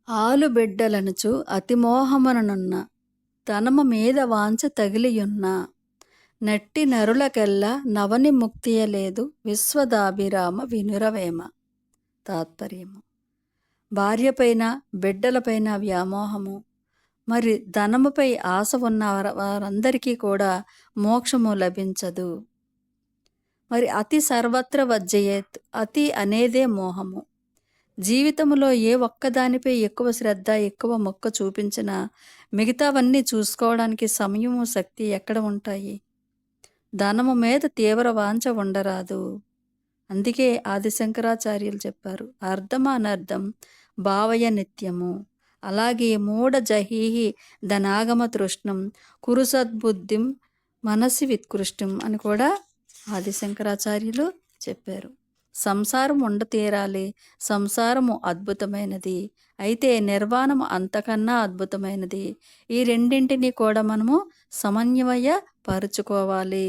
ఆలుబిడ్డలనుచు అతిమోహముననున్న ధనము మీద వాంఛ తగిలియున్న నట్టి నరులకెల్ల నవనిముక్తియలేదు విశ్వదాభిరామ వినురవేమ. తాత్పర్యము: భార్యపైన బిడ్డలపైన వ్యామోహము, మరి ధనముపై ఆశ ఉన్న వారందరికీ కూడా మోక్షము లభించదు. మరి అతి సర్వత్ర వర్జయేత్, అతి అనేదే మోహము. జీవితంలో ఏ ఒక్కదానిపై ఎక్కువ శ్రద్ధ, ఎక్కువ మొక్క చూపించినా మిగతావన్నీ చూసుకోవడానికి సమయము, శక్తి ఎక్కడ ఉంటాయి? ధనము మీద తీవ్ర వాంఛ ఉండరాదు. అందుకే ఆదిశంకరాచార్యులు చెప్పారు, అర్థం అనర్థం భావయ నిత్యము. అలాగే మూఢ జహీహి ధనాగమ తృష్ణం కురు సద్బుద్ధిం మనసి విత్కృష్టం అని కూడా ఆదిశంకరాచార్యులు చెప్పారు. సంసారం ఉండతీరాలి. సంసారము అద్భుతమైనది, అయితే నిర్వాణము అంతకన్నా అద్భుతమైనది. ఈ రెండింటినీ కూడా మనము సమన్వయ పరుచుకోవాలి.